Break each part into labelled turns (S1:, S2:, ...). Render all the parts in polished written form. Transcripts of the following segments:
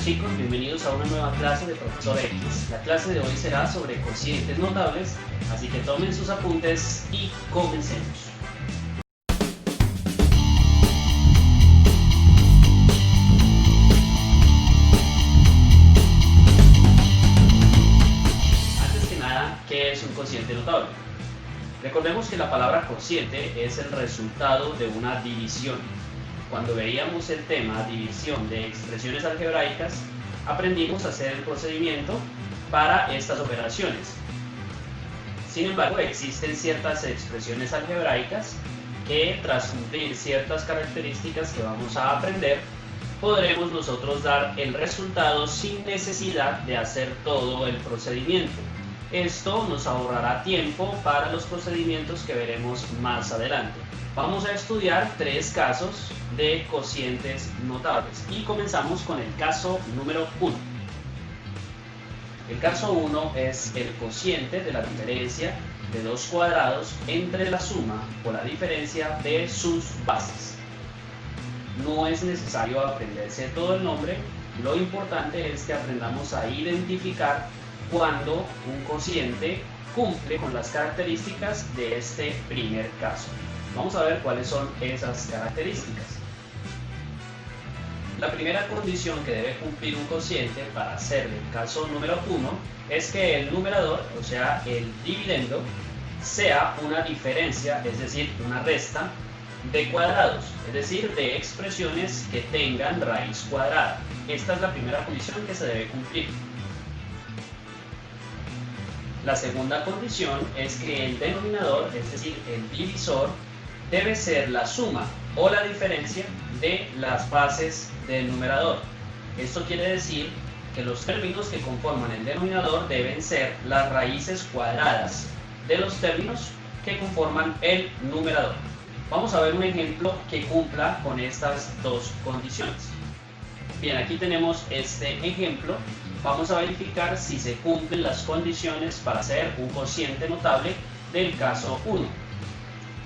S1: chicos, bienvenidos a una nueva clase de Profesor X. La clase de hoy será sobre cocientes notables, así que tomen sus apuntes y comencemos. Antes que nada, ¿qué es un cociente notable? Recordemos que la palabra cociente es el resultado de una división. Cuando veíamos el tema división de expresiones algebraicas, aprendimos a hacer el procedimiento para estas operaciones. Sin embargo, existen ciertas expresiones algebraicas que, tras cumplir ciertas características que vamos a aprender, podremos nosotros dar el resultado sin necesidad de hacer todo el procedimiento. Esto nos ahorrará tiempo para los procedimientos que veremos más adelante. Vamos a estudiar tres casos de cocientes notables y comenzamos con el caso número 1. El caso 1 es el cociente de la diferencia de dos cuadrados entre la suma o la diferencia de sus bases. No es necesario aprenderse todo el nombre, lo importante es que aprendamos a identificar cuando un cociente cumple con las características de este primer caso. Vamos a ver cuáles son esas características. La primera condición que debe cumplir un cociente para hacer el caso número 1 es que el numerador, o sea, el dividendo, sea una diferencia, es decir, una resta de cuadrados, es decir, de expresiones que tengan raíz cuadrada. Esta es la primera condición que se debe cumplir. La segunda condición es que el denominador, es decir, el divisor, debe ser la suma o la diferencia de las bases del numerador. Esto quiere decir que los términos que conforman el denominador deben ser las raíces cuadradas de los términos que conforman el numerador. Vamos a ver un ejemplo que cumpla con estas dos condiciones. Bien, aquí tenemos este ejemplo. Vamos a verificar si se cumplen las condiciones para hacer un cociente notable del caso 1.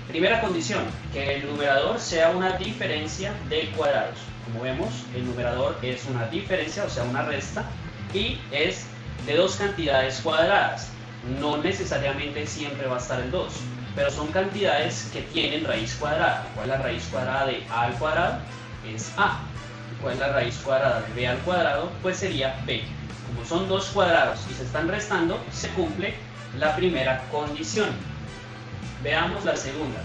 S1: Primera condición, que el numerador sea una diferencia de cuadrados. Como vemos, el numerador es una diferencia, o sea, una resta, y es de dos cantidades cuadradas. No necesariamente siempre va a estar el 2, pero son cantidades que tienen raíz cuadrada. ¿Cuál es la raíz cuadrada de a al cuadrado? Es a. ¿Cuál es la raíz cuadrada de b al cuadrado? Pues sería b. Como son dos cuadrados y se están restando, se cumple la primera condición. Veamos la segunda,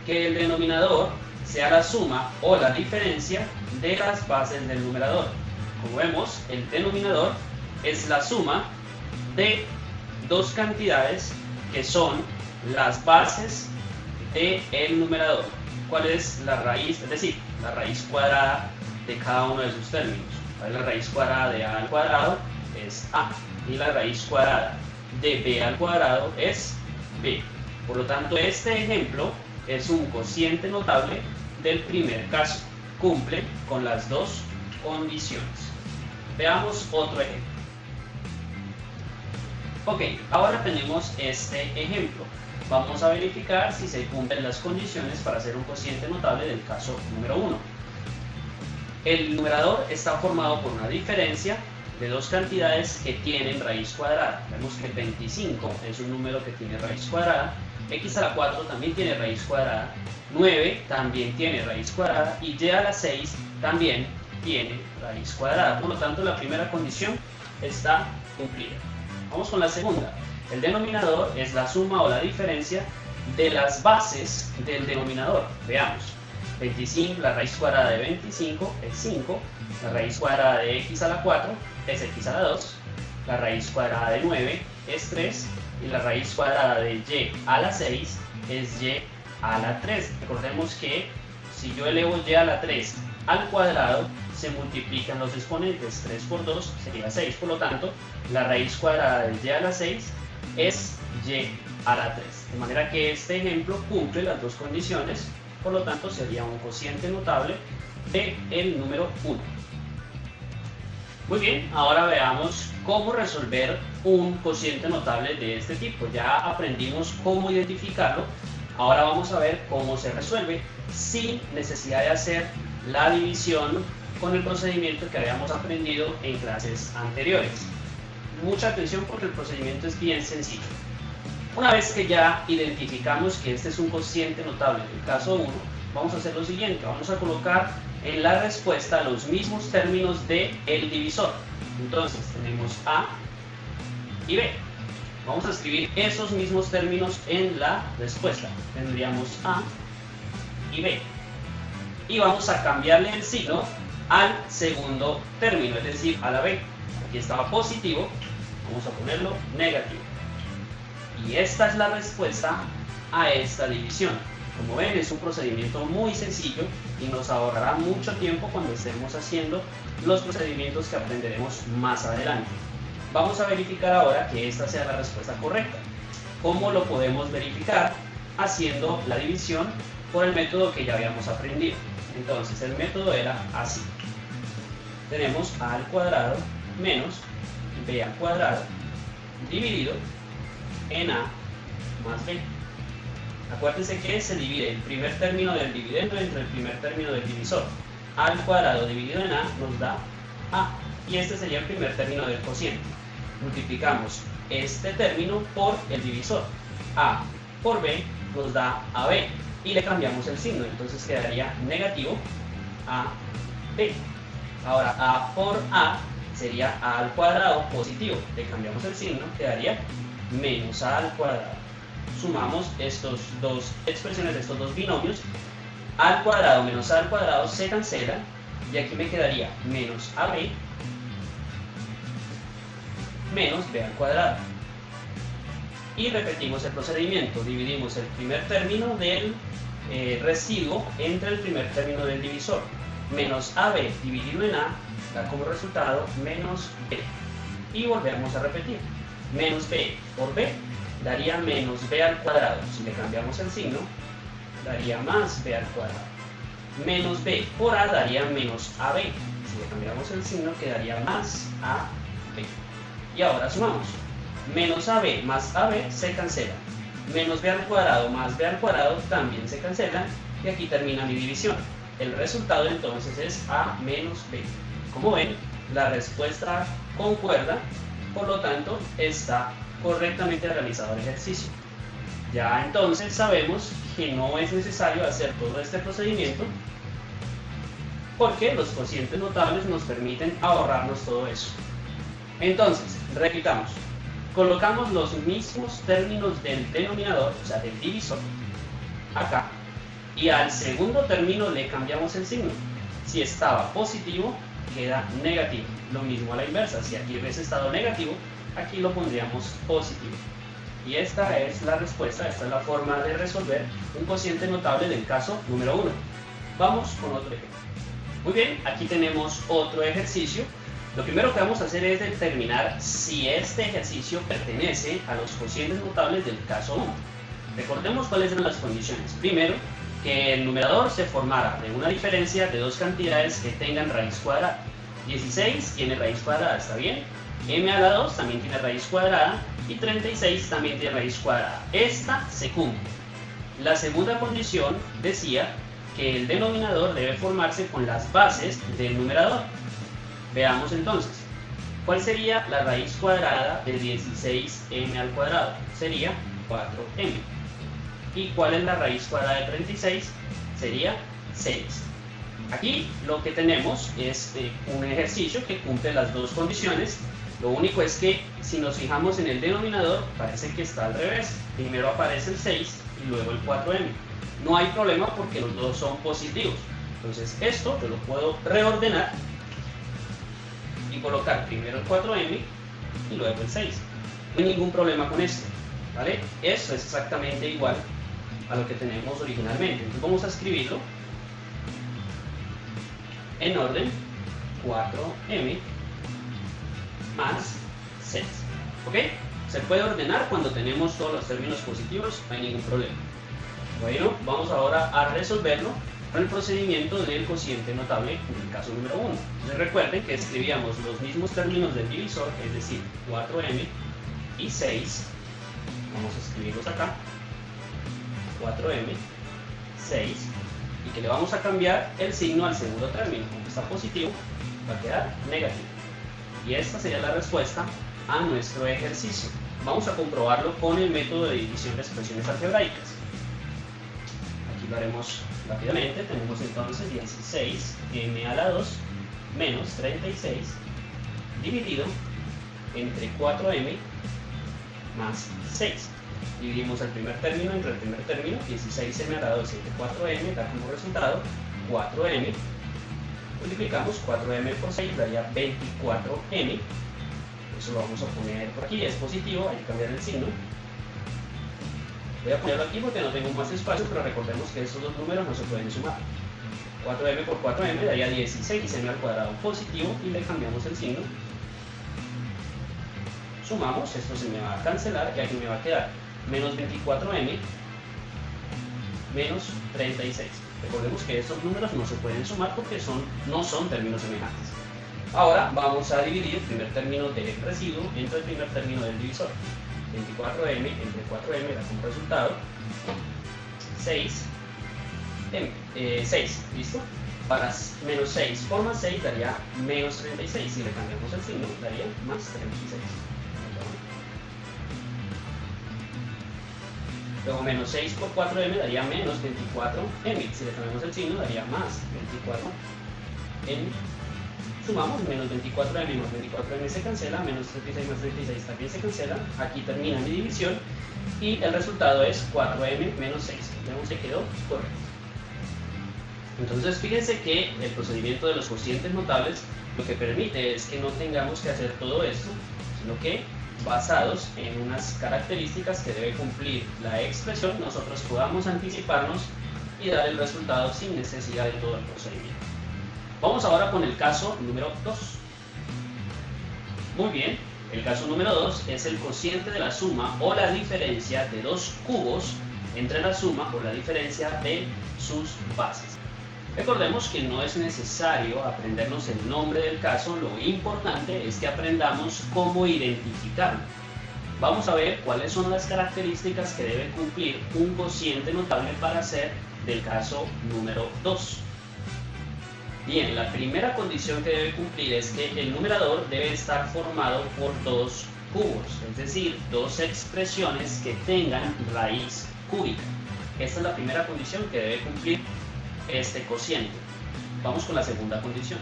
S1: que el denominador sea la suma o la diferencia de las bases del numerador. Como vemos, el denominador es la suma de dos cantidades que son las bases del numerador. ¿Cuál es la raíz? Es decir, la raíz cuadrada de cada uno de sus términos. La raíz cuadrada de a al cuadrado es a y la raíz cuadrada de b al cuadrado es b. Por lo tanto, este ejemplo es un cociente notable del primer caso. Cumple con las dos condiciones. Veamos otro ejemplo. Ok, ahora tenemos este ejemplo. Vamos a verificar si se cumplen las condiciones para hacer un cociente notable del caso número 1. El numerador está formado por una diferencia de dos cantidades que tienen raíz cuadrada. Vemos que 25 es un número que tiene raíz cuadrada, x a la 4 también tiene raíz cuadrada, 9 también tiene raíz cuadrada y y a la 6 también tiene raíz cuadrada. Por lo tanto, la primera condición está cumplida. Vamos con la segunda. El denominador es la suma o la diferencia de las bases del denominador. Veamos. 25, la raíz cuadrada de 25 es 5, la raíz cuadrada de x a la 4 es x a la 2, la raíz cuadrada de 9 es 3 y la raíz cuadrada de y a la 6 es y a la 3. Recordemos que si yo elevo y a la 3 al cuadrado, se multiplican los exponentes. 3 por 2 sería 6, por lo tanto, la raíz cuadrada de y a la 6 es y a la 3. De manera que este ejemplo cumple las dos condiciones. Por lo tanto, sería un cociente notable del número 1. Muy bien, ahora veamos cómo resolver un cociente notable de este tipo. Ya aprendimos cómo identificarlo. Ahora vamos a ver cómo se resuelve sin necesidad de hacer la división con el procedimiento que habíamos aprendido en clases anteriores. Mucha atención porque el procedimiento es bien sencillo. Una vez que ya identificamos que este es un cociente notable del caso 1, vamos a hacer lo siguiente, vamos a colocar en la respuesta los mismos términos del divisor. Entonces tenemos A y B. Vamos a escribir esos mismos términos en la respuesta. Tendríamos A y B. Y vamos a cambiarle el signo al segundo término, es decir, a la B. Aquí estaba positivo, vamos a ponerlo negativo. Y esta es la respuesta a esta división. Como ven, es un procedimiento muy sencillo y nos ahorrará mucho tiempo cuando estemos haciendo los procedimientos que aprenderemos más adelante. Vamos a verificar ahora que esta sea la respuesta correcta. ¿Cómo lo podemos verificar? Haciendo la división por el método que ya habíamos aprendido. Entonces el método era así. Tenemos a al cuadrado menos b al cuadrado dividido en a más b. Acuérdense que se divide el primer término del dividendo entre el primer término del divisor. A al cuadrado dividido en a nos da a, y este sería el primer término del cociente. Multiplicamos este término por el divisor. A por b nos da ab y le cambiamos el signo, entonces quedaría negativo ab. Ahora a por a sería a al cuadrado positivo, le cambiamos el signo, quedaría menos a al cuadrado. Sumamos estas dos expresiones de estos dos binomios, a al cuadrado menos a al cuadrado se cancelan y aquí me quedaría menos ab menos b al cuadrado. Y repetimos el procedimiento, dividimos el primer término del residuo entre el primer término del divisor. Menos ab dividido en a da como resultado menos b. Y volvemos a repetir. Menos b por b daría menos b al cuadrado. Si le cambiamos el signo, daría más b al cuadrado. Menos b por a daría menos ab. Si le cambiamos el signo, quedaría más ab. Y ahora sumamos. Menos ab más ab se cancela. Menos b al cuadrado más b al cuadrado también se cancelan. Y aquí termina mi división. El resultado entonces es a menos b. Como ven, la respuesta concuerda, por lo tanto está correctamente realizado el ejercicio. Ya entonces sabemos que no es necesario hacer todo este procedimiento porque los cocientes notables nos permiten ahorrarnos todo eso. Entonces, repitamos. Colocamos los mismos términos del denominador, o sea, del divisor, acá. Y al segundo término le cambiamos el signo. Si estaba positivo, queda negativo. Lo mismo a la inversa. Si aquí hubiese estado negativo, aquí lo pondríamos positivo. Y esta es la respuesta, esta es la forma de resolver un cociente notable del caso número 1. Vamos con otro ejemplo. Muy bien, aquí tenemos otro ejercicio. Lo primero que vamos a hacer es determinar si este ejercicio pertenece a los cocientes notables del caso 1. Recordemos cuáles eran las condiciones. Primero, que el numerador se formara de una diferencia de dos cantidades que tengan raíz cuadrada. 16 tiene raíz cuadrada, ¿está bien? M a la 2 también tiene raíz cuadrada y 36 también tiene raíz cuadrada. Esta se cumple. La segunda condición decía que el denominador debe formarse con las bases del numerador. Veamos entonces, ¿cuál sería la raíz cuadrada de 16m al cuadrado? Sería 4m. ¿Y cuál es la raíz cuadrada de 36? Sería 6. Aquí lo que tenemos es un ejercicio que cumple las dos condiciones. Lo único es que si nos fijamos en el denominador, parece que está al revés. Primero aparece el 6 y luego el 4m. No hay problema porque los dos son positivos. Entonces esto yo lo puedo reordenar y colocar primero el 4m y luego el 6. No hay ningún problema con esto, ¿vale? Esto es exactamente igual a lo que tenemos originalmente. Entonces vamos a escribirlo en orden 4m más 6. ¿Ok? Se puede ordenar cuando tenemos todos los términos positivos, no hay ningún problema. Bueno, vamos ahora a resolverlo con el procedimiento del cociente notable en el caso número 1. Entonces recuerden que escribíamos los mismos términos del divisor, es decir, 4m y 6. Vamos a escribirlos acá. 4m, 6. y que le vamos a cambiar el signo al segundo término. Como está positivo, va a quedar negativo. Y esta sería la respuesta a nuestro ejercicio. Vamos a comprobarlo con el método de división de expresiones algebraicas. Aquí lo haremos rápidamente. Tenemos entonces 16m a la 2 menos 36 dividido entre 4m más 6. Dividimos el primer término entre el primer término, 16m a la 2 entre 4m da como resultado 4m. Multiplicamos 4m por 6, daría 24m. Eso lo vamos a poner por aquí, es positivo, hay que cambiar el signo. Voy a ponerlo aquí porque no tengo más espacio, pero recordemos que estos dos números no se pueden sumar. 4m por 4m daría 16m al cuadrado positivo y le cambiamos el signo. Sumamos, esto se me va a cancelar y aquí me va a quedar menos 24m menos 36. Recordemos que estos números no se pueden sumar porque no son términos semejantes. Ahora vamos a dividir el primer término del residuo entre el primer término del divisor. 24m entre 4m da como resultado 6, ¿listo? Para menos 6 por más 6 daría menos 36. Si le cambiamos el signo, daría más 36. Luego menos 6 por 4m daría menos 24m. Si le cambiamos el signo, daría más 24m. Sumamos, menos 24m más 24m se cancela, menos 36 más 36 también se cancela. Aquí termina mi división y el resultado es 4m menos 6. Vemos que quedó correcto. Entonces fíjense que el procedimiento de los cocientes notables lo que permite es que no tengamos que hacer todo esto, sino que basados en unas características que debe cumplir la expresión, nosotros podamos anticiparnos y dar el resultado sin necesidad de todo el procedimiento. Vamos ahora con el caso número 2. Muy bien, el caso número 2 es el cociente de la suma o la diferencia de dos cubos entre la suma o la diferencia de sus bases. Recordemos que no es necesario aprendernos el nombre del caso, lo importante es que aprendamos cómo identificarlo. Vamos a ver cuáles son las características que debe cumplir un cociente notable para ser del caso número 2. Bien, la primera condición que debe cumplir es que el numerador debe estar formado por dos cubos, es decir, dos expresiones que tengan raíz cúbica. Esta es la primera condición que debe cumplir este cociente. Vamos con la segunda condición.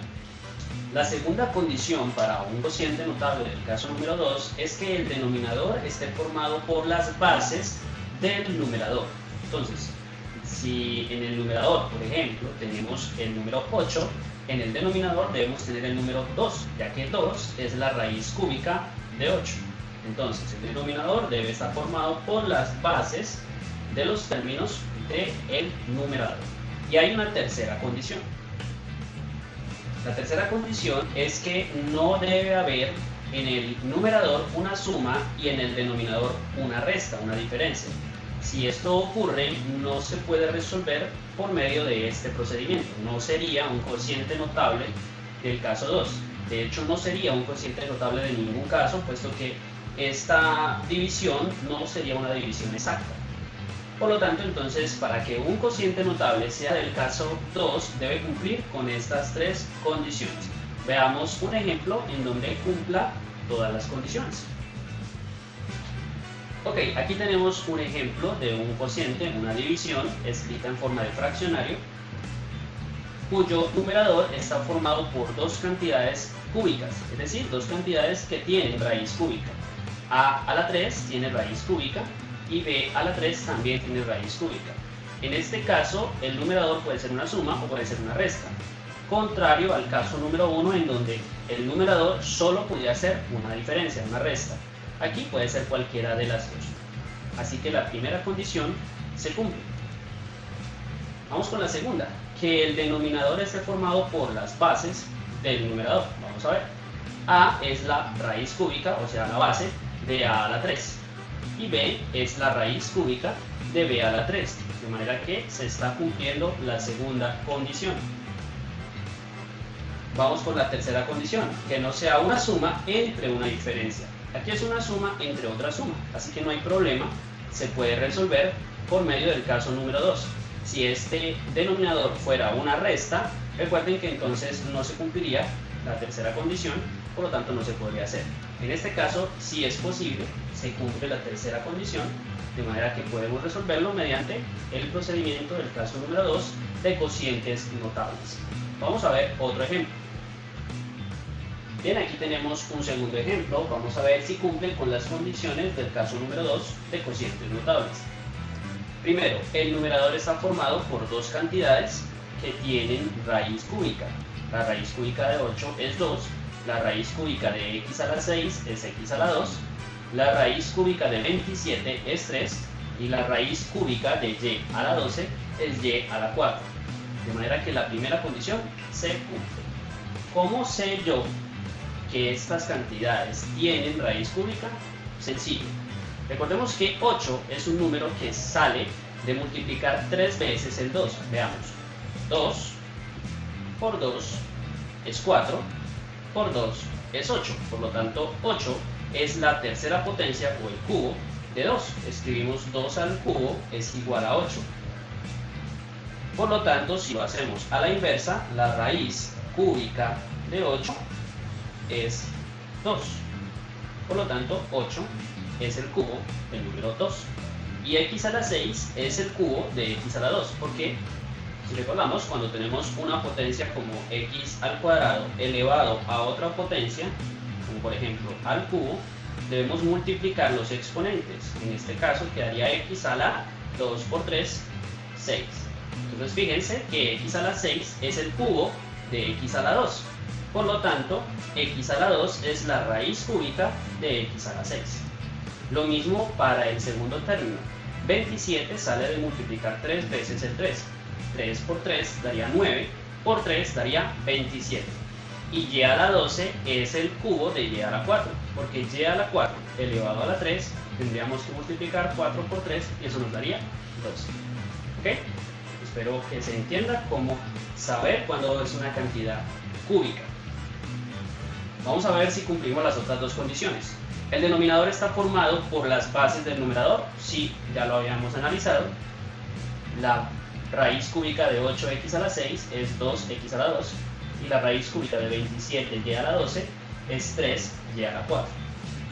S1: La segunda condición para un cociente notable del caso número 2 es que el denominador esté formado por las bases del numerador. Entonces, si en el numerador, por ejemplo, tenemos el número 8, en el denominador debemos tener el número 2, ya que 2 es la raíz cúbica de 8. Entonces, el denominador debe estar formado por las bases de los términos del numerador. Y hay una tercera condición. La tercera condición es que no debe haber en el numerador una suma y en el denominador una resta, una diferencia. Si esto ocurre, no se puede resolver por medio de este procedimiento. No sería un cociente notable del caso 2. De hecho, no sería un cociente notable de ningún caso, puesto que esta división no sería una división exacta. Por lo tanto, entonces, para que un cociente notable sea del caso 2, debe cumplir con estas tres condiciones. Veamos un ejemplo en donde cumpla todas las condiciones. Ok, aquí tenemos un ejemplo de un cociente, una división, escrita en forma de fraccionario, cuyo numerador está formado por dos cantidades cúbicas, es decir, dos cantidades que tienen raíz cúbica. A la 3 tiene raíz cúbica y b a la 3 también tiene raíz cúbica. En este caso, el numerador puede ser una suma o puede ser una resta, contrario al caso número 1 en donde el numerador solo podía ser una diferencia, una resta. Aquí puede ser cualquiera de las dos. Así que la primera condición se cumple. Vamos con la segunda, que el denominador esté formado por las bases del numerador. Vamos a ver. A es la raíz cúbica, o sea, la base de a la 3. Y b es la raíz cúbica de b a la 3. De manera que se está cumpliendo la segunda condición. Vamos con la tercera condición, que no sea una suma entre una diferencia. Aquí es una suma entre otra suma, así que no hay problema, se puede resolver por medio del caso número 2. Si este denominador fuera una resta, recuerden que entonces no se cumpliría la tercera condición, por lo tanto no se podría hacer. En este caso, si es posible, se cumple la tercera condición, de manera que podemos resolverlo mediante el procedimiento del caso número 2 de cocientes notables. Vamos a ver otro ejemplo. Bien, aquí tenemos un segundo ejemplo. Vamos a ver si cumplen con las condiciones del caso número 2 de cocientes notables. Primero, el numerador está formado por dos cantidades que tienen raíz cúbica. La raíz cúbica de 8 es 2, la raíz cúbica de x a la 6 es x a la 2, la raíz cúbica de 27 es 3 y la raíz cúbica de y a la 12 es y a la 4. De manera que la primera condición se cumple. ¿Cómo sé yo que estas cantidades tienen raíz cúbica? Sencillo. Recordemos que 8 es un número que sale de multiplicar 3 veces el 2. Veamos. 2 por 2 es 4, por 2 es 8. Por lo tanto, 8 es la tercera potencia o el cubo de 2. Escribimos 2 al cubo es igual a 8. Por lo tanto, si lo hacemos a la inversa, la raíz cúbica de 8 es 2. Por lo tanto, 8 es el cubo del número 2. Y x a la 6 es el cubo de x a la 2. Porque, si recordamos, cuando tenemos una potencia como x al cuadrado elevado a otra potencia, como por ejemplo al cubo, debemos multiplicar los exponentes. En este caso quedaría x a la 2 por 3, 6. Entonces fíjense que x a la 6 es el cubo de x a la 2. Por lo tanto, x a la 2 es la raíz cúbica de x a la 6. Lo mismo para el segundo término. 27 sale de multiplicar 3 veces el 3. 3 por 3 daría 9, por 3 daría 27. Y y a la 12 es el cubo de y a la 4, porque y a la 4 elevado a la 3 tendríamos que multiplicar 4 por 3 y eso nos daría 12. ¿Ok? Espero que se entienda cómo saber cuándo es una cantidad cúbica. Vamos a ver si cumplimos las otras dos condiciones. El denominador está formado por las bases del numerador. Sí, ya lo habíamos analizado. La raíz cúbica de 8x a la 6 es 2x a la 2. Y la raíz cúbica de 27y a la 12 es 3y a la 4.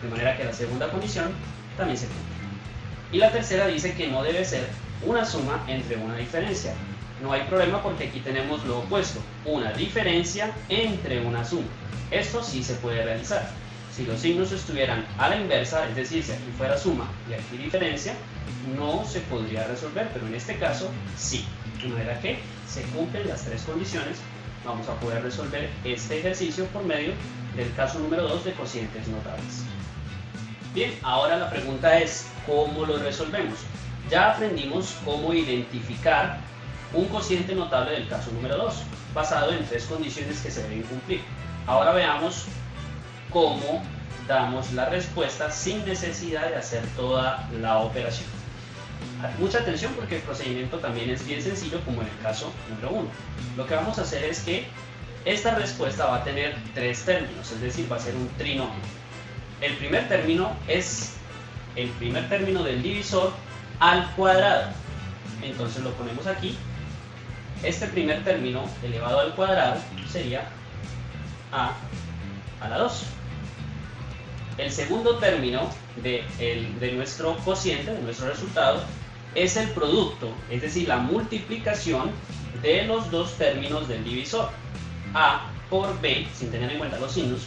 S1: De manera que la segunda condición también se cumple. Y la tercera dice que no debe ser una suma entre una diferencia. No hay problema porque aquí tenemos lo opuesto, una diferencia entre una suma. Esto sí se puede realizar. Si los signos estuvieran a la inversa, es decir, si aquí fuera suma y aquí diferencia, no se podría resolver, pero en este caso sí. De manera que se cumplen las tres condiciones. Vamos a poder resolver este ejercicio por medio del caso número 2 de cocientes notables. Bien, ahora la pregunta es, ¿cómo lo resolvemos? Ya aprendimos cómo identificar un cociente notable del caso número 2, basado en tres condiciones que se deben cumplir. Ahora veamos cómo damos la respuesta sin necesidad de hacer toda la operación. Mucha atención porque el procedimiento también es bien sencillo como en el caso número 1. Lo que vamos a hacer es que esta respuesta va a tener tres términos, es decir, va a ser un trinomio. El primer término es el primer término del divisor al cuadrado. Entonces lo ponemos aquí. Este primer término elevado al cuadrado sería a la 2. El segundo término de nuestro cociente, de nuestro resultado, es el producto, es decir, la multiplicación de los dos términos del divisor. A por B, sin tener en cuenta los signos,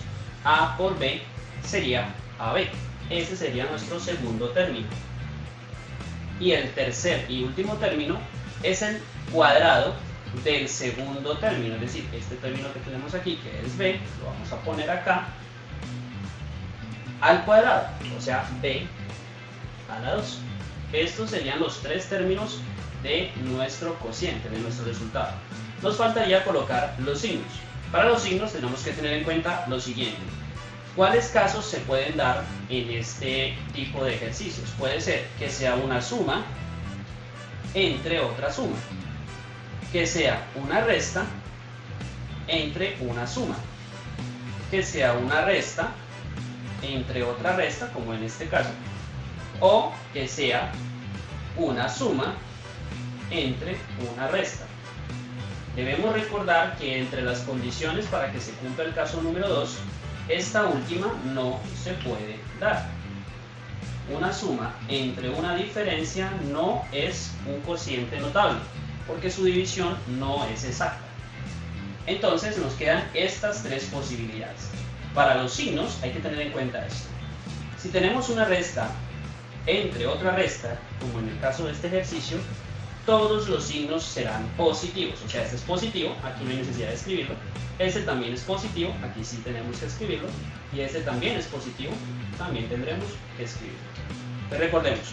S1: A por B sería AB. Ese sería nuestro segundo término. Y el tercer y último término es el cuadrado del segundo término, es decir, este término que tenemos aquí, que es B, lo vamos a poner acá, al cuadrado, o sea, B a la 2. Estos serían los tres términos de nuestro cociente, de nuestro resultado. Nos faltaría colocar los signos. Para los signos tenemos que tener en cuenta lo siguiente. ¿Cuáles casos se pueden dar en este tipo de ejercicios? Puede ser que sea una suma entre otra suma, que sea una resta entre una suma, que sea una resta entre otra resta, como en este caso, o que sea una suma entre una resta. Debemos recordar que entre las condiciones para que se cumpla el caso número 2, esta última no se puede dar. Una suma entre una diferencia no es un cociente notable, porque su división no es exacta. Entonces nos quedan estas tres posibilidades. Para los signos hay que tener en cuenta esto. Si tenemos una resta entre otra resta, como en el caso de este ejercicio, todos los signos serán positivos. O sea, este es positivo, aquí no hay necesidad de escribirlo. Este también es positivo, aquí sí tenemos que escribirlo. Y este también es positivo, también tendremos que escribirlo. Entonces recordemos,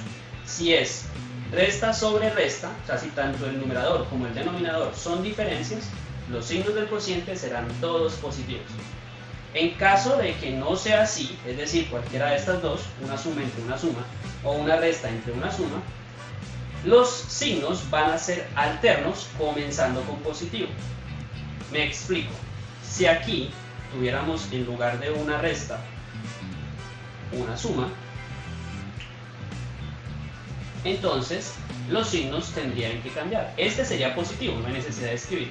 S1: si es resta sobre resta, o sea, si tanto el numerador como el denominador son diferencias, los signos del cociente serán todos positivos. En caso de que no sea así, es decir, cualquiera de estas dos, una suma entre una suma o una resta entre una suma, los signos van a ser alternos comenzando con positivo. Me explico. Si aquí tuviéramos en lugar de una resta una suma, entonces los signos tendrían que cambiar. Este sería positivo, no hay necesidad de escribir,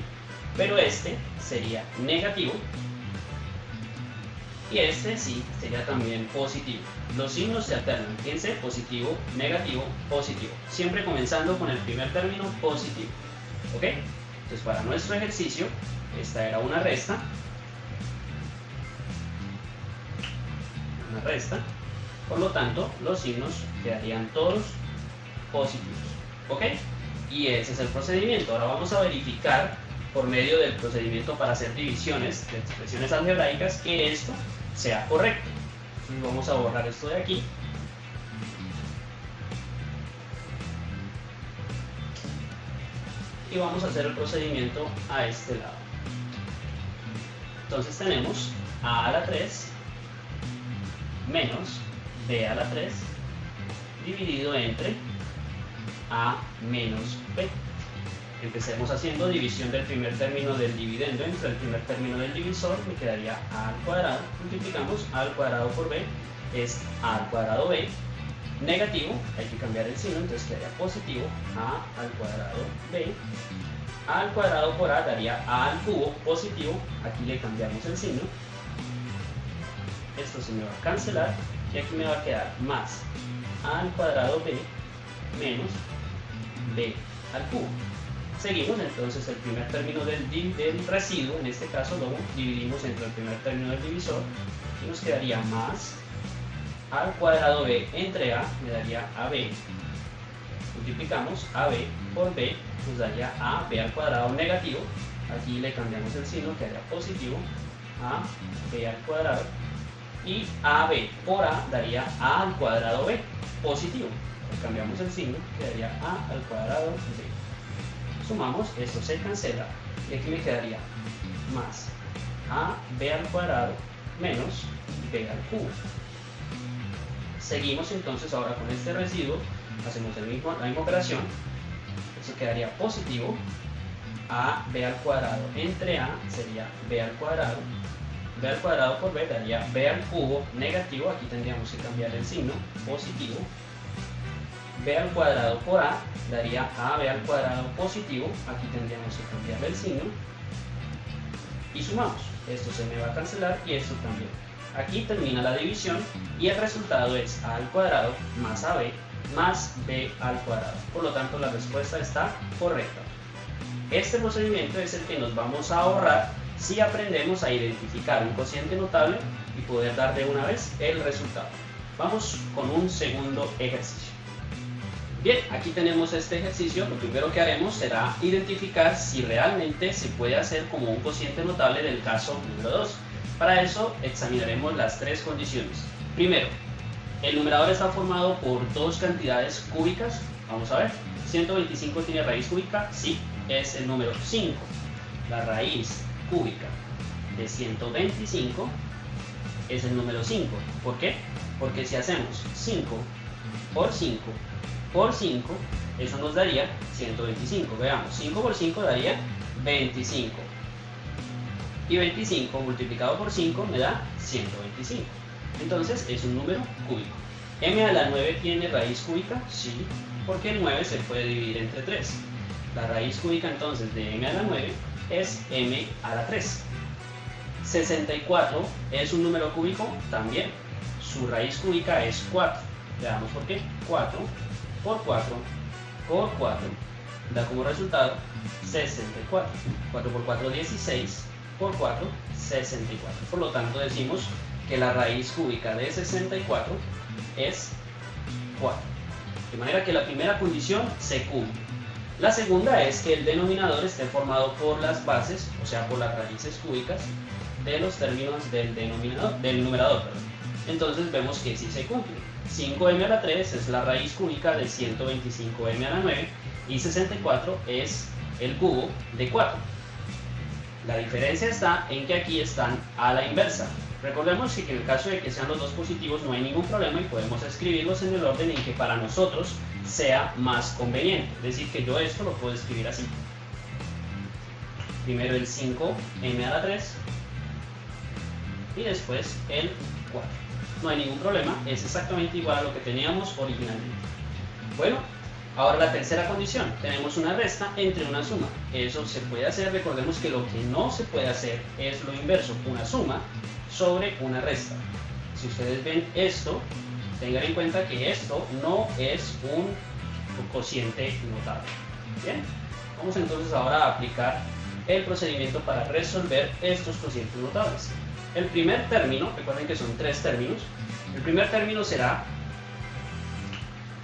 S1: pero este sería negativo y este sí sería también positivo. Los signos se alternan, fíjense, positivo, negativo, positivo, siempre comenzando con el primer término positivo. ¿Ok? Entonces para nuestro ejercicio, esta era una resta, por lo tanto los signos quedarían todos positivos. ¿Ok? Y ese es el procedimiento. Ahora vamos a verificar por medio del procedimiento para hacer divisiones de expresiones algebraicas que esto sea correcto. Entonces vamos a borrar esto de aquí. Y vamos a hacer el procedimiento a este lado. Entonces tenemos a la 3 menos b a la 3 dividido entre a menos b. Empecemos haciendo división del primer término del dividendo entre el primer término del divisor, me quedaría a al cuadrado, multiplicamos a al cuadrado por b, es a al cuadrado b, negativo, hay que cambiar el signo, entonces quedaría positivo, a al cuadrado b, a al cuadrado por a daría a al cubo, positivo, aquí le cambiamos el signo, esto se me va a cancelar, y aquí me va a quedar más a al cuadrado b menos b al cubo. Seguimos entonces el primer término del residuo, en este caso lo dividimos entre el primer término del divisor y nos quedaría más a al cuadrado b entre a, me daría ab, multiplicamos ab por b, nos daría a b al cuadrado negativo, aquí le cambiamos el signo, quedaría positivo, a b al cuadrado, y ab por a daría a al cuadrado b, positivo, le cambiamos el signo, quedaría a al cuadrado b. Sumamos, esto se cancela y aquí me quedaría más a b al cuadrado menos b al cubo. Seguimos entonces ahora con este residuo, hacemos la misma operación, eso quedaría positivo, a b al cuadrado entre a sería b al cuadrado por b daría b al cubo negativo, aquí tendríamos que cambiar el signo, positivo, b al cuadrado por a daría a b al cuadrado positivo, aquí tendríamos que cambiarle el signo y sumamos, esto se me va a cancelar y esto también. Aquí termina la división y el resultado es a al cuadrado más ab más b al cuadrado, por lo tanto la respuesta está correcta. Este procedimiento es el que nos vamos a ahorrar si aprendemos a identificar un cociente notable y poder dar de una vez el resultado. Vamos con un segundo ejercicio. Bien, aquí tenemos este ejercicio. Lo primero que haremos será identificar si realmente se puede hacer como un cociente notable del caso número 2. Para eso examinaremos las tres condiciones. Primero, el numerador está formado por dos cantidades cúbicas. Vamos a ver, 125 tiene raíz cúbica, sí, es el número 5. La raíz cúbica de 125 es el número 5. ¿Por qué? Porque si hacemos 5 por 5 por 5, eso nos daría 125. Veamos, 5 por 5 daría 25. Y 25 multiplicado por 5 me da 125. Entonces es un número cúbico. ¿M a la 9 tiene raíz cúbica? Sí, porque el 9 se puede dividir entre 3. La raíz cúbica entonces de m a la 9 es m a la 3. 64 es un número cúbico también. Su raíz cúbica es 4. Veamos por qué. 4 por 4 por 4 da como resultado 64. 4 por 4, 16 por 4, 64. Por lo tanto decimos que la raíz cúbica de 64 es 4. De manera que la primera condición se cumple. La segunda es que el denominador esté formado por las bases, o sea, por las raíces cúbicas de los términos del numerador. Entonces vemos que sí se cumple. 5m a la 3 es la raíz cúbica de 125m a la 9 y 64 es el cubo de 4. La diferencia está en que aquí están a la inversa. Recordemos que en el caso de que sean los dos positivos no hay ningún problema y podemos escribirlos en el orden en que para nosotros sea más conveniente. Es decir, que yo esto lo puedo escribir así. Primero el 5m a la 3 y después el 4. No hay ningún problema, es exactamente igual a lo que teníamos originalmente. Bueno, ahora la tercera condición, tenemos una resta entre una suma. Eso se puede hacer, recordemos que lo que no se puede hacer es lo inverso, una suma sobre una resta. Si ustedes ven esto, tengan en cuenta que esto no es un cociente notable. Bien, vamos entonces ahora a aplicar el procedimiento para resolver estos cocientes notables. El primer término, recuerden que son tres términos, el primer término será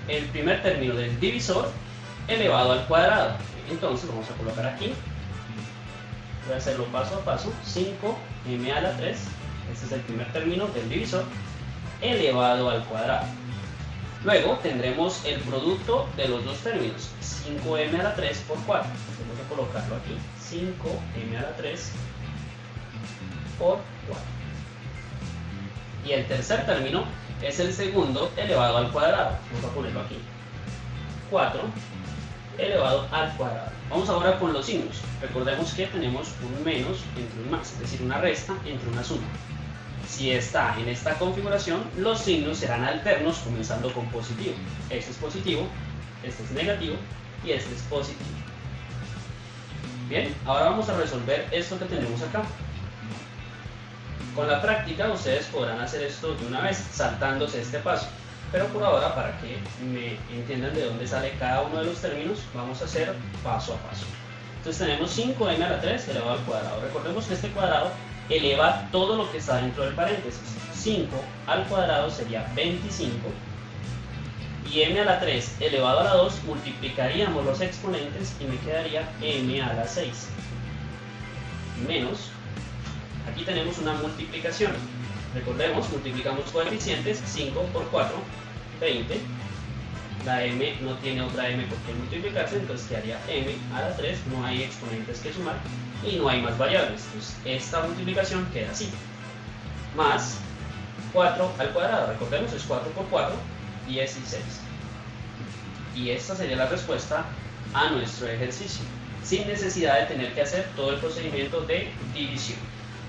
S1: el primer término del divisor elevado al cuadrado. Entonces vamos a colocar aquí, voy a hacerlo paso a paso, 5m a la 3, este es el primer término del divisor elevado al cuadrado. Luego tendremos el producto de los dos términos, 5m a la 3 por 4, vamos a colocarlo aquí, 5m a la 3 por 4. Y el tercer término es el segundo elevado al cuadrado. Vamos a ponerlo aquí. 4 elevado al cuadrado. Vamos ahora con los signos. Recordemos que tenemos un menos entre un más, es decir, una resta entre una suma. Si está en esta configuración, los signos serán alternos comenzando con positivo. Este es positivo, este es negativo y este es positivo. Bien, ahora vamos a resolver esto que tenemos acá. Con la práctica ustedes podrán hacer esto de una vez, saltándose este paso. Pero por ahora, para que me entiendan de dónde sale cada uno de los términos, vamos a hacer paso a paso. Entonces tenemos 5m a la 3 elevado al cuadrado. Recordemos que este cuadrado eleva todo lo que está dentro del paréntesis. 5 al cuadrado sería 25. Y m a la 3 elevado a la 2, multiplicaríamos los exponentes y me quedaría m a la 6. Menos. Aquí tenemos una multiplicación. Recordemos, multiplicamos coeficientes, 5 por 4, 20. La m no tiene otra m por qué multiplicarse, entonces quedaría m a la 3, no hay exponentes que sumar y no hay más variables. Entonces esta multiplicación queda así. Más 4 al cuadrado, recordemos, es 4 por 4, 16. Y esta sería la respuesta a nuestro ejercicio, sin necesidad de tener que hacer todo el procedimiento de división.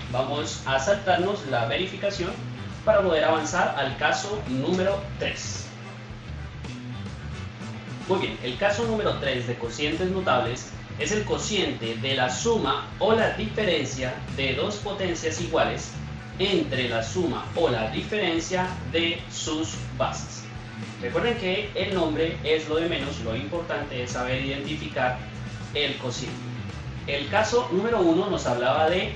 S1: Vamos a saltarnos la verificación para poder avanzar al caso número 3. Muy bien, el caso número 3 de cocientes notables es el cociente de la suma o la diferencia de dos potencias iguales entre la suma o la diferencia de sus bases. Recuerden que el nombre es lo de menos, lo importante es saber identificar el cociente. El caso número 1 nos hablaba de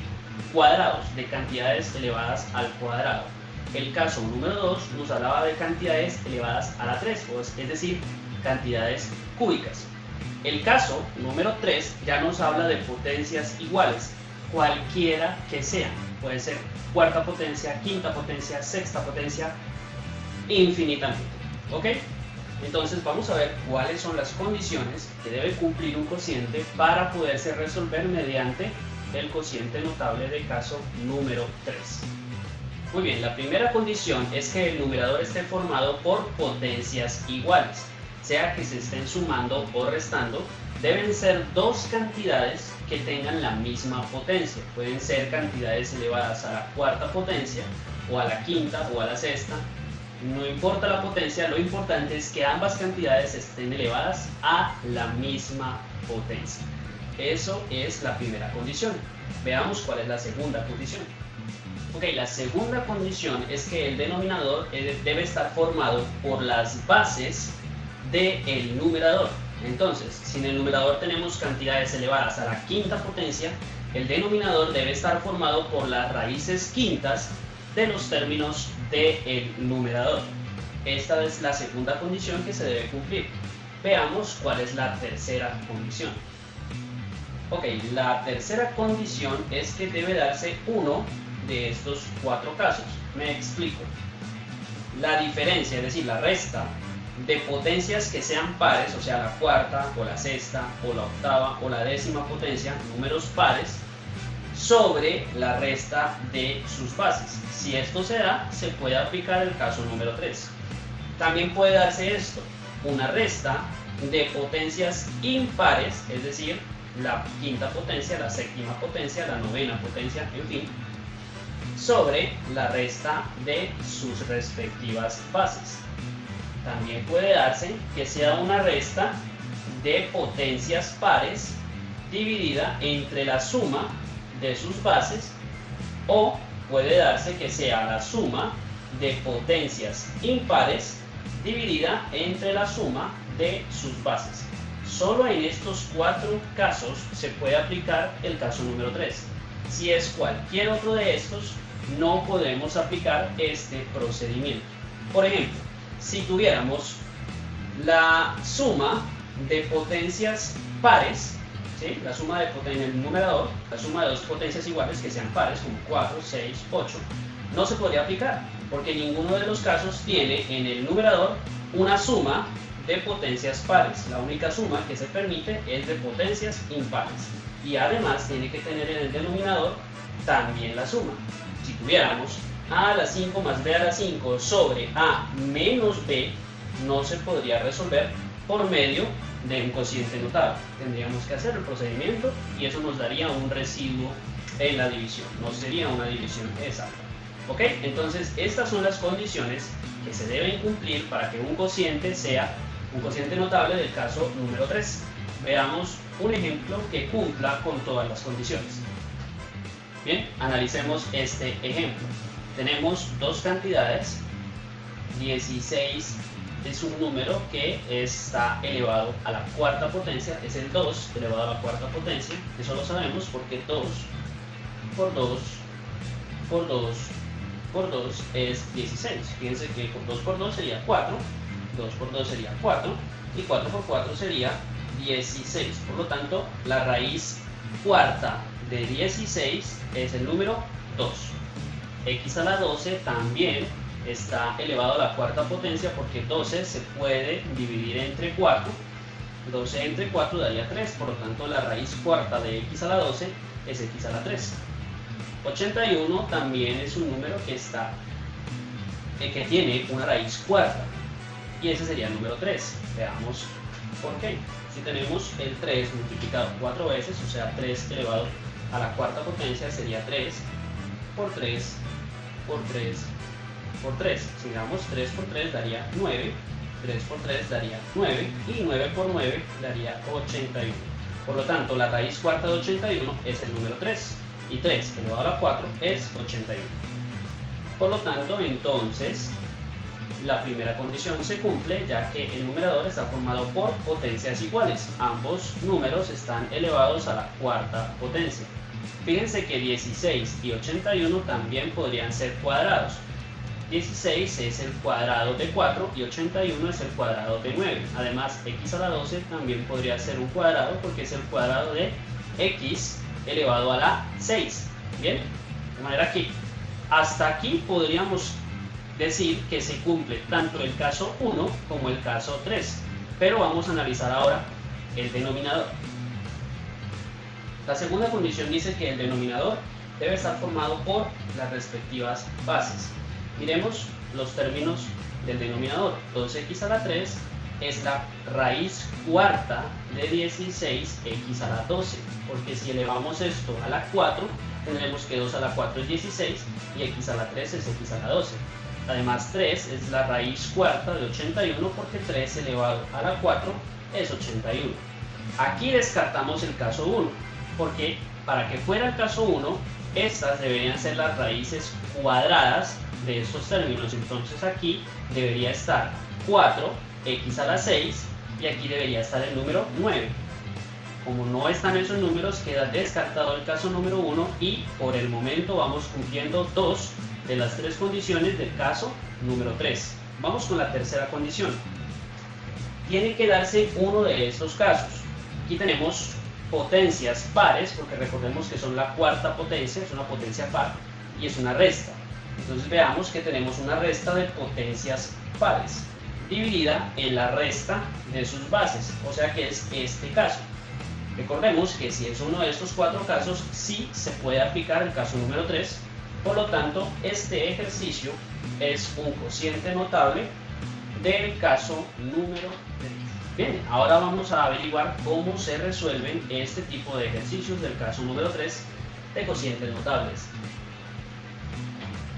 S1: cuadrados, de cantidades elevadas al cuadrado. El caso número 2 nos hablaba de cantidades elevadas a la 3, es decir, cantidades cúbicas. El caso número 3 ya nos habla de potencias iguales, cualquiera que sean. Puede ser cuarta potencia, quinta potencia, sexta potencia, infinitamente. ¿Ok? Entonces vamos a ver cuáles son las condiciones que debe cumplir un cociente para poderse resolver mediante el cociente notable de caso número 3. Muy bien, la primera condición es que el numerador esté formado por potencias iguales, sea que se estén sumando o restando. Deben ser dos cantidades que tengan la misma potencia. Pueden ser cantidades elevadas a la cuarta potencia, o a la quinta, o a la sexta. No importa la potencia, lo importante es que ambas cantidades estén elevadas a la misma potencia. Eso es la primera condición. Veamos cuál es la segunda condición. Ok, la segunda condición es que el denominador debe estar formado por las bases del numerador. Entonces, si en el numerador tenemos cantidades elevadas a la quinta potencia, el denominador debe estar formado por las raíces quintas de los términos del numerador. Esta es la segunda condición que se debe cumplir. Veamos cuál es la tercera condición. Ok, la tercera condición es que debe darse uno de estos cuatro casos. Me explico. La diferencia, es decir, la resta de potencias que sean pares, o sea, la cuarta o la sexta o la octava o la décima potencia, números pares, sobre la resta de sus bases. Si esto se da, se puede aplicar el caso número 3. También puede darse esto, una resta de potencias impares, es decir, la quinta potencia, la séptima potencia, la novena potencia, en fin, sobre la resta de sus respectivas bases. También puede darse que sea una resta de potencias pares dividida entre la suma de sus bases, o puede darse que sea la suma de potencias impares dividida entre la suma de sus bases. Solo en estos cuatro casos se puede aplicar el caso número 3. Si es cualquier otro de estos, no podemos aplicar este procedimiento. Por ejemplo, si tuviéramos la suma de potencias pares, ¿sí? La suma de en el numerador, la suma de dos potencias iguales que sean pares, como 4, 6, 8, no se podría aplicar, porque ninguno de los casos tiene en el numerador una suma de potencias pares. La única suma que se permite es de potencias impares, y además tiene que tener en el denominador también la suma. Si tuviéramos a a la 5 más b a la 5 sobre a menos b, no se podría resolver por medio de un cociente notable. Tendríamos que hacer el procedimiento y eso nos daría un residuo en la división, no sería una división exacta. ¿Ok? Entonces estas son las condiciones que se deben cumplir para que un cociente sea un cociente notable del caso número 3. Veamos un ejemplo que cumpla con todas las condiciones. Bien, analicemos este ejemplo. Tenemos dos cantidades. 16 es un número que está elevado a la cuarta potencia, es el 2 elevado a la cuarta potencia. Eso lo sabemos porque 2 por 2 por 2 por 2 es 16. Fíjense que 2 por 2 sería 4, 2 por 2 sería 4 y 4 por 4 sería 16. Por lo tanto, la raíz cuarta de 16 es el número 2. X a la 12 también está elevado a la cuarta potencia porque 12 se puede dividir entre 4. 12 entre 4 daría 3, por lo tanto la raíz cuarta de x a la 12 es x a la 3. 81 también es un número que tiene una raíz cuarta y ese sería el número 3. Veamos por qué. Si tenemos el 3 multiplicado 4 veces, o sea 3 elevado a la cuarta potencia sería 3 por 3 por 3 por 3. Si miramos 3 por 3 daría 9, 3 por 3 daría 9 y 9 por 9 daría 81. Por lo tanto, la raíz cuarta de 81 es el número 3 y 3 elevado a la 4 es 81. Por lo tanto, entonces, la primera condición se cumple ya que el numerador está formado por potencias iguales. Ambos números están elevados a la cuarta potencia. Fíjense que 16 y 81 también podrían ser cuadrados. 16 es el cuadrado de 4 y 81 es el cuadrado de 9. Además, x a la 12 también podría ser un cuadrado porque es el cuadrado de x elevado a la 6. Bien, de manera que hasta aquí podríamos decir que se cumple tanto el caso 1 como el caso 3. Pero vamos a analizar ahora el denominador. La segunda condición dice que el denominador debe estar formado por las respectivas bases. Miremos los términos del denominador. 2x a la 3 es la raíz cuarta de 16x a la 12, porque si elevamos esto a la 4, tendremos que 2 a la 4 es 16 y x a la 3 es x a la 12. Además, 3 es la raíz cuarta de 81 porque 3 elevado a la 4 es 81. Aquí descartamos el caso 1, porque para que fuera el caso 1, estas deberían ser las raíces cuadradas de estos términos. Entonces aquí debería estar 4x a la 6 y aquí debería estar el número 9. Como no están esos números, queda descartado el caso número 1 y por el momento vamos cumpliendo 2 de las 3 condiciones del caso número 3. Vamos con la tercera condición. Tiene que darse uno de estos casos. Aquí tenemos potencias pares, porque recordemos que son la cuarta potencia, es una potencia par y es una resta. Entonces veamos que tenemos una resta de potencias pares dividida en la resta de sus bases, o sea que es este caso. Recordemos que si es uno de estos 4 casos, sí se puede aplicar el caso número 3, por lo tanto este ejercicio es un cociente notable del caso número 3. Bien, ahora vamos a averiguar cómo se resuelven este tipo de ejercicios del caso número 3 de cocientes notables.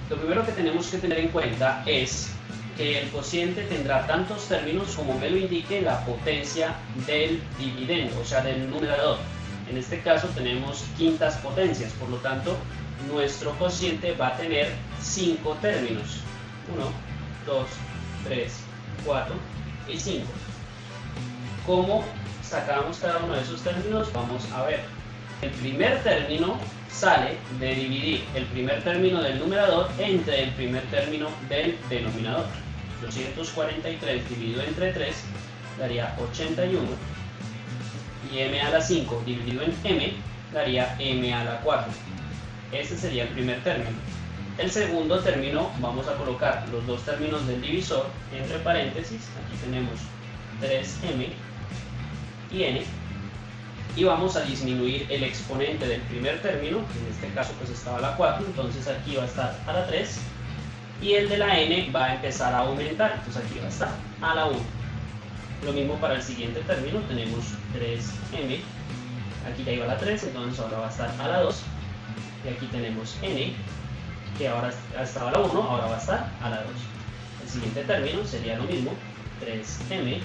S1: Lo primero que tenemos que tener en cuenta es que el cociente tendrá tantos términos como me lo indique la potencia del dividendo, o sea del numerador. En este caso tenemos quintas potencias, por lo tanto nuestro cociente va a tener 5 términos. 1, 2, 3, 4 y 5. ¿Cómo sacamos cada uno de esos términos? Vamos a ver. El primer término sale de dividir el primer término del numerador entre el primer término del denominador. 243 dividido entre 3 daría 81 y m a la 5 dividido en m daría m a la 4. Este sería el primer término. El segundo término vamos a colocar los dos términos del divisor entre paréntesis. Aquí tenemos 3m y n. Y vamos a disminuir el exponente del primer término, que en este caso pues estaba a la 4, entonces aquí va a estar a la 3, y el de la n va a empezar a aumentar, entonces aquí va a estar a la 1. Lo mismo para el siguiente término, tenemos 3m, aquí ya iba a la 3, entonces ahora va a estar a la 2, y aquí tenemos n, que ahora estaba a la 1, ahora va a estar a la 2. El siguiente término sería lo mismo, 3m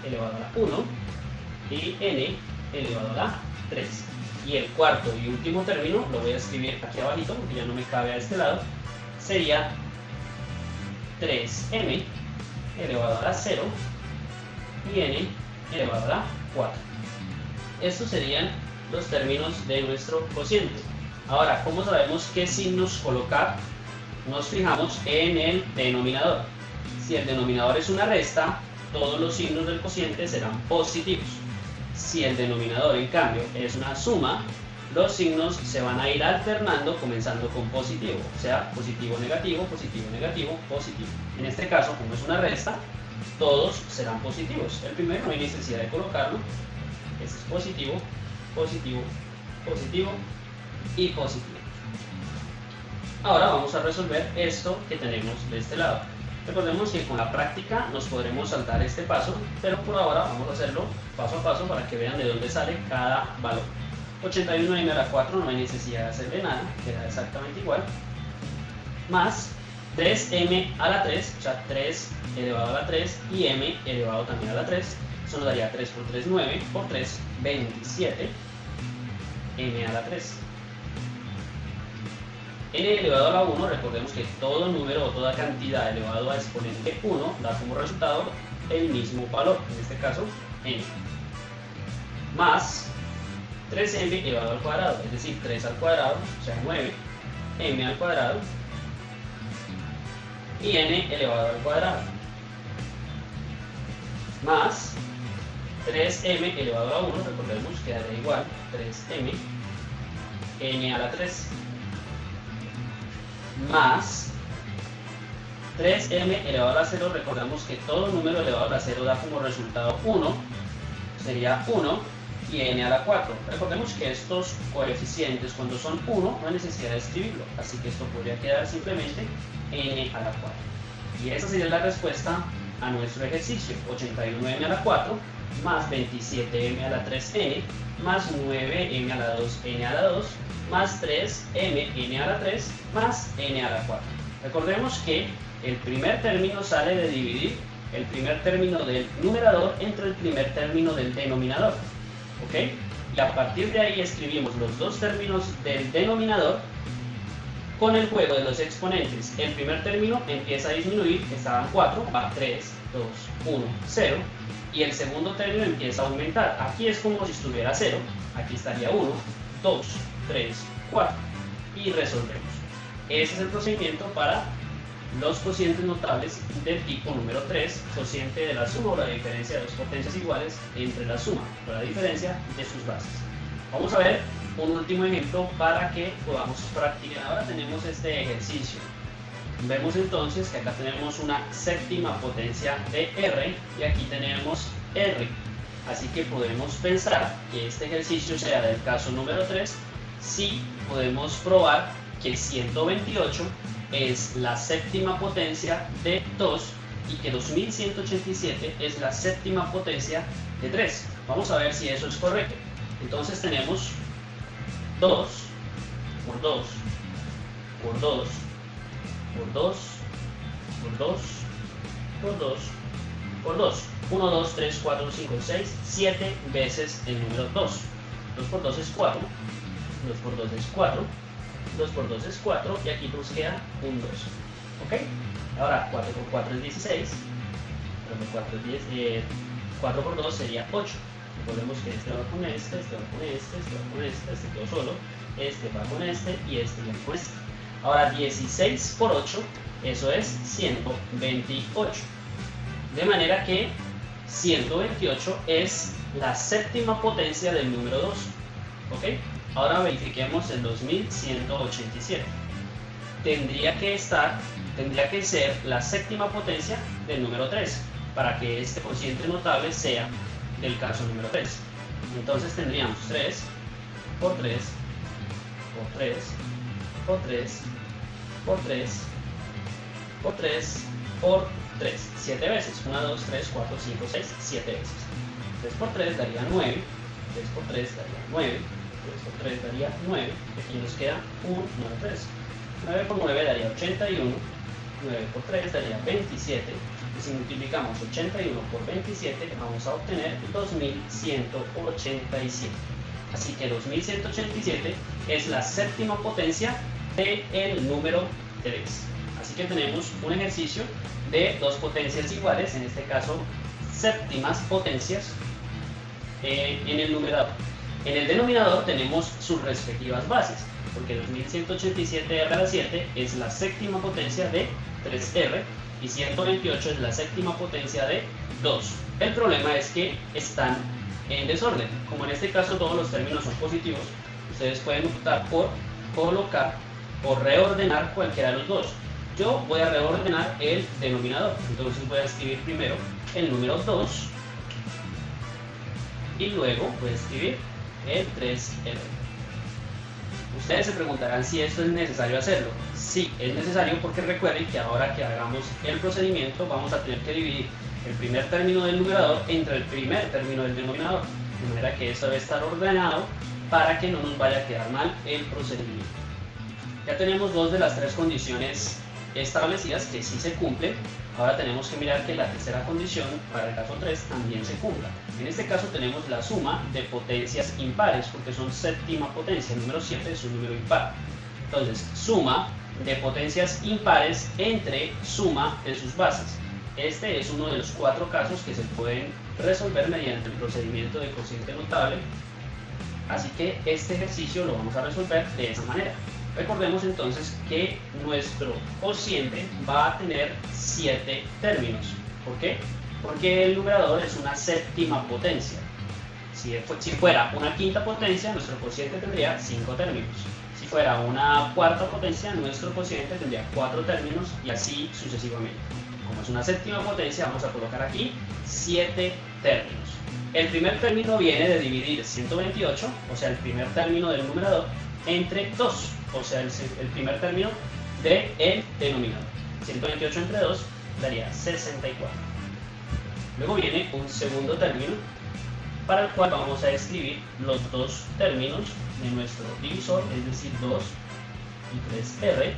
S1: elevado a la 1, y n elevado a la 3. Y el cuarto y último término lo voy a escribir aquí abajito porque ya no me cabe a este lado, sería 3m elevado a la 0 y n elevado a la 4. Estos serían los términos de nuestro cociente. Ahora, ¿cómo sabemos qué signos colocar? Nos fijamos en el denominador. Si el denominador es una resta, todos los signos del cociente serán positivos. Si el denominador, en cambio, es una suma, los signos se van a ir alternando comenzando con positivo, o sea, positivo, negativo, positivo, negativo, positivo. En este caso, como es una resta, todos serán positivos. El primero no hay necesidad de colocarlo. Este es positivo, positivo, positivo y positivo. Ahora vamos a resolver esto que tenemos de este lado. Recordemos que con la práctica nos podremos saltar este paso, pero por ahora vamos a hacerlo paso a paso para que vean de dónde sale cada valor. 81m a la 4 no hay necesidad de hacerle nada, queda exactamente igual, más 3m a la 3, o sea 3 elevado a la 3 y m elevado también a la 3, eso nos daría 3 por 3, 9, por 3, 27, m a la 3. N elevado a la 1, recordemos que todo número o toda cantidad elevado a exponente 1 da como resultado el mismo valor, en este caso n, más 3m elevado al cuadrado, es decir, 3 al cuadrado, o sea 9, m al cuadrado, y n elevado al cuadrado, más 3m elevado a la 1, recordemos que daría igual 3m, n a la 3, más 3m elevado a la 0, recordamos que todo número elevado a la 0 da como resultado 1, sería 1, y n a la 4. Recordemos que estos coeficientes cuando son 1 no hay necesidad de escribirlo, así que esto podría quedar simplemente n a la 4. Y esa sería la respuesta a nuestro ejercicio, 81m a la 4, más 27m a la 3n, más 9m a la 2n a la 2, más 3mn a la 3, más n a la 4. Recordemos que el primer término sale de dividir el primer término del numerador entre el primer término del denominador. ¿Ok? Y a partir de ahí escribimos los dos términos del denominador con el juego de los exponentes. El primer término empieza a disminuir, estaban 4, va 3, 2, 1, 0. Y el segundo término empieza a aumentar. Aquí es como si estuviera 0, aquí estaría 1, 2, 3, 4. Y resolvemos. Ese es el procedimiento para los cocientes notables del tipo número 3, cociente de la suma o la diferencia de dos potencias iguales entre la suma o la diferencia de sus bases. Vamos a ver un último ejemplo para que podamos practicar. Ahora tenemos este ejercicio. Vemos entonces que acá tenemos una séptima potencia de R y aquí tenemos R. Así que podemos pensar que este ejercicio sea del caso número 3 si podemos probar que 128 es la séptima potencia de 2 y que 2187 es la séptima potencia de 3. Vamos a ver si eso es correcto. Entonces tenemos 2 por 2 por 2 por 2 por 2 por 2 por 2. 1, 2, 3, 4, 5, 6, 7 veces el número 2. 2 por 2 es 4. 2 por 2 es 4. 2 por 2 es 4 y aquí nos queda un 2. ¿Ok? Ahora 4 por 4 es 16. 4 por 2 sería 8. Recordemos que este va con este, este va con este, este va con este quedó solo, este va con este y este va con este. Ahora 16 por 8, eso es 128. De manera que 128 es la séptima potencia del número 2. ¿Ok? Ahora verifiquemos el 2187. Tendría que ser la séptima potencia del número 3 para que este cociente notable sea del caso número 3. Entonces tendríamos 3 por 3 por 3 por 3 por 3 por 3 por 3. 7 veces. 1, 2, 3, 4, 5, 6, 7 veces. 3 por 3 daría 9. 3 por 3 daría 9. 3 por 3 daría 9. Aquí nos queda 1, 9, 3. 9 por 9 daría 81. 9 por 3 daría 27. Y si multiplicamos 81 por 27, vamos a obtener 2187. Así que 2187 es la séptima potencia del número 3. Así que tenemos un ejercicio de dos potencias iguales, en este caso séptimas potencias en el numerador. En el denominador tenemos sus respectivas bases, porque 2187 r a la 7 es la séptima potencia de 3r y 128 es la séptima potencia de 2. El problema es que están en desorden. Como en este caso todos los términos son positivos, ustedes pueden optar por colocar o reordenar cualquiera de los dos. Yo voy a reordenar el denominador, entonces voy a escribir primero el número 2 y luego voy a escribir el 3r. Ustedes se preguntarán si esto es necesario hacerlo. Sí, es necesario porque recuerden que ahora que hagamos el procedimiento vamos a tener que dividir el primer término del numerador entre el primer término del denominador, de manera que esto debe estar ordenado para que no nos vaya a quedar mal el procedimiento. Ya tenemos dos de las tres condiciones establecidas que sí se cumplen. Ahora tenemos que mirar que la tercera condición para el caso 3 también se cumpla. En este caso tenemos la suma de potencias impares porque son séptima potencia, el número 7 es un número impar. Entonces, suma de potencias impares entre suma de sus bases. Este es uno de los 4 casos que se pueden resolver mediante el procedimiento de cociente notable. Así que este ejercicio lo vamos a resolver de esa manera. Recordemos entonces que nuestro cociente va a tener 7 términos. ¿Por qué? Porque el numerador es una séptima potencia. Si fuera una quinta potencia, nuestro cociente tendría 5 términos. Si fuera una cuarta potencia, nuestro cociente tendría 4 términos y así sucesivamente. Como es una séptima potencia, vamos a colocar aquí 7 términos. El primer término viene de dividir 128, o sea, el primer término del numerador, entre 2, o sea, el primer término del denominador. 128 entre 2 daría 64. Luego viene un segundo término, para el cual vamos a escribir los dos términos de nuestro divisor, es decir, 2 y 3r.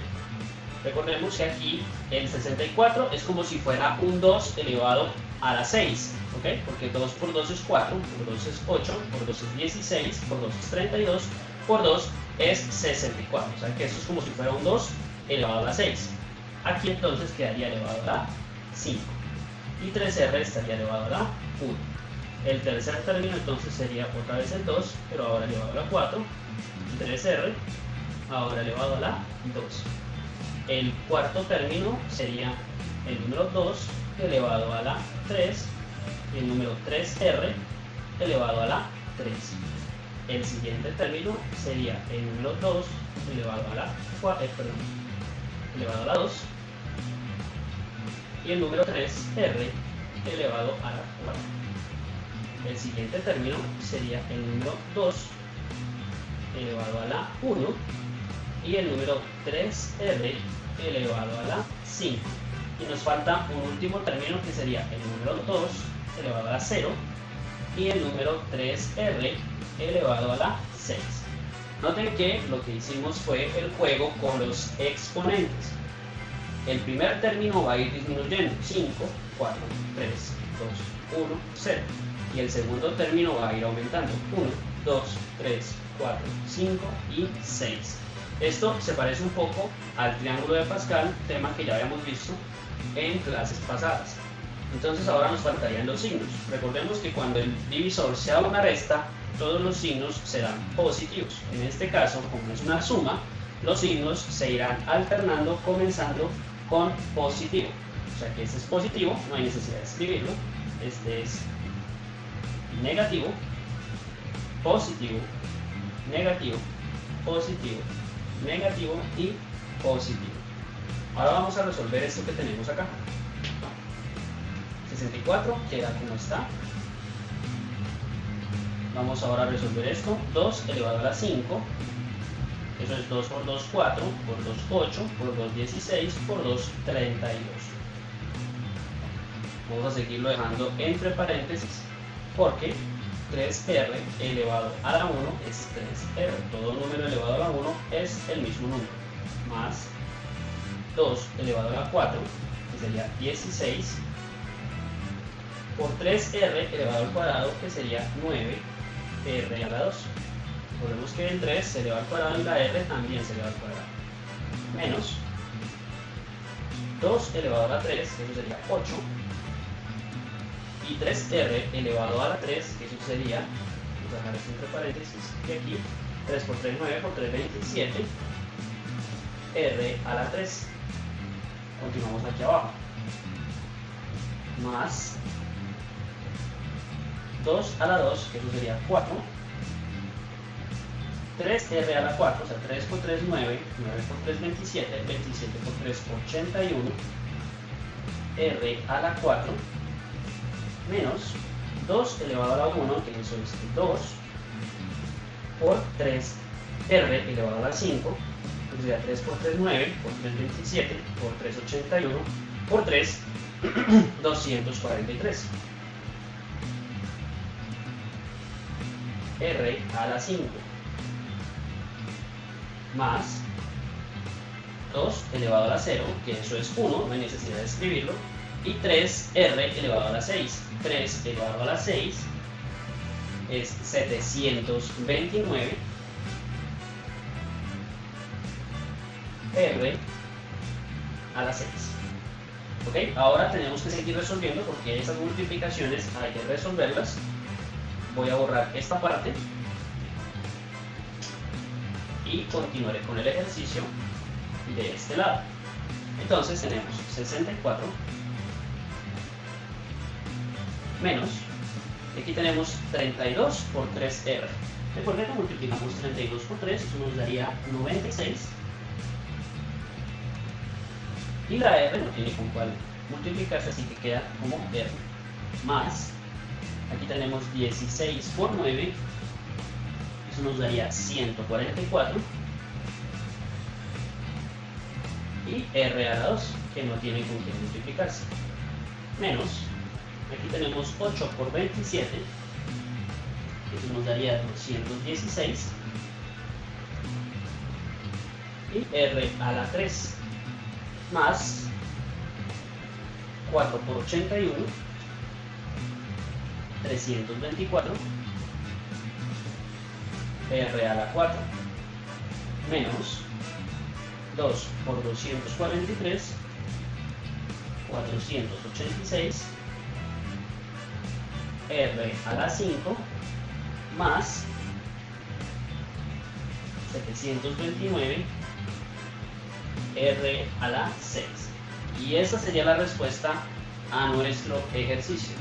S1: Recordemos que aquí el 64 es como si fuera un 2 elevado a la 6, ¿ok? Porque 2 por 2 es 4, por 2 es 8, por 2 es 16, por 2 es 32, por 2 es 64. O sea que eso es como si fuera un 2 elevado a la 6. Aquí entonces quedaría elevado a la 5. Y 3R estaría elevado a la 1. El tercer término entonces sería otra vez el 2, pero ahora elevado a la 4. 3R, ahora elevado a la 2. El cuarto término sería el número 2 elevado a la 3 y el número 3R elevado a la 3. El siguiente término sería el número 2 elevado a la 4, elevado a la 2 y el número 3R elevado a la 4. El siguiente término sería el número 2 elevado a la 1 y el número 3R elevado a la 5. Y nos falta un último término que sería el número 2 elevado a la 0 y el número 3R elevado a la 6. Noten que lo que hicimos fue el juego con los exponentes. El primer término va a ir disminuyendo, 5, 4, 3, 2, 1, 0. Y el segundo término va a ir aumentando, 1, 2, 3, 4, 5 y 6. Esto se parece un poco al triángulo de Pascal, tema que ya habíamos visto en clases pasadas. Entonces ahora nos faltarían los signos. Recordemos que cuando el divisor sea una resta, todos los signos serán positivos. En este caso, como es una suma, los signos se irán alternando comenzando con positivo. O sea que este es positivo, no hay necesidad de escribirlo. Este es negativo, positivo, negativo, positivo, negativo y positivo. Ahora vamos a resolver esto que tenemos acá. 64 queda como está. Vamos ahora a resolver esto. 2 elevado a la 5. Eso es 2 por 2, 4, por 2, 8, por 2, 16, por 2, 32. Vamos a seguirlo dejando entre paréntesis porque 3R elevado a la 1 es 3R. Todo número elevado a la 1 es el mismo número. Más 2 elevado a la 4, que sería 16, por 3R elevado al cuadrado, que sería 9R a la 2. Recordemos que el 3 se eleva al cuadrado y la R también se eleva al cuadrado. Menos 2 elevado a la 3, que eso sería 8. Y 3R elevado a la 3, que eso sería, vamos a dejar esto entre paréntesis, y aquí 3 por 3, 9, por 3, 27, R a la 3. Continuamos aquí abajo. Más 2 a la 2, que eso sería 4. 3R a la 4, o sea 3 por 3, 9, 9 por 3, 27, 27 por 3, 81. R a la 4. Menos 2 elevado a la 1, que eso es 2, por 3R elevado a la 5, que sería 3 por 3, 9, por 3, 27, por 3, 81, por 3, 243. R a la 5, más 2 elevado a la 0, que eso es 1, no hay necesidad de escribirlo, y 3R elevado a la 6. 3 elevado a la 6 es 729. R a la 6. ¿Ok? Ahora tenemos que seguir resolviendo porque esas multiplicaciones hay que resolverlas. Voy a borrar esta parte y continuaré con el ejercicio de este lado. Entonces tenemos 64 menos, aquí tenemos 32 por 3R. Recuerden que multiplicamos 32 por 3, eso nos daría 96. Y la R no tiene con cuál multiplicarse, así que queda como R. Más, aquí tenemos 16 por 9, eso nos daría 144. Y R a la 2, que no tiene con qué multiplicarse. Menos, aquí tenemos 8 por 27, eso nos daría 216. Y R a la 3, más 4 por 81, 324, r a la 4, menos 2 por 243, 486, r a la 5, más 729, r a la 6. Y esa sería la respuesta a nuestro ejercicio.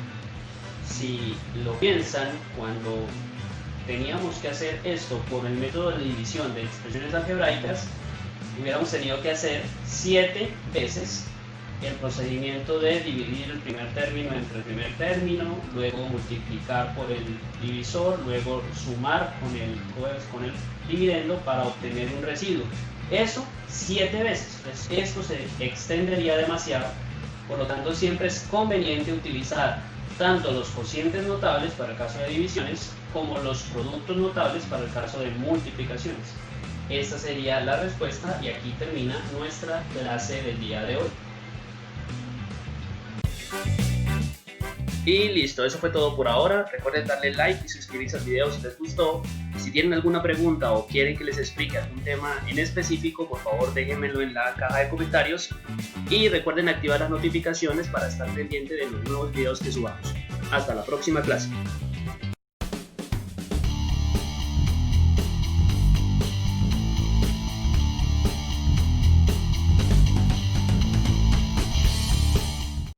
S1: Si lo piensan, cuando teníamos que hacer esto por el método de división de expresiones algebraicas, hubiéramos tenido que hacer 7 veces el procedimiento de dividir el primer término entre el primer término, luego multiplicar por el divisor, luego sumar con el dividendo para obtener un residuo. Eso 7 veces. Pues esto se extendería demasiado, por lo tanto siempre es conveniente utilizar tanto los cocientes notables para el caso de divisiones como los productos notables para el caso de multiplicaciones. Esta sería la respuesta y aquí termina nuestra clase del día de hoy. Y listo, eso fue todo por ahora. Recuerden darle like y suscribirse al video si les gustó. Si tienen alguna pregunta o quieren que les explique algún tema en específico, por favor déjenmelo en la caja de comentarios. Y recuerden activar las notificaciones para estar pendiente de los nuevos videos que subamos. Hasta la próxima clase.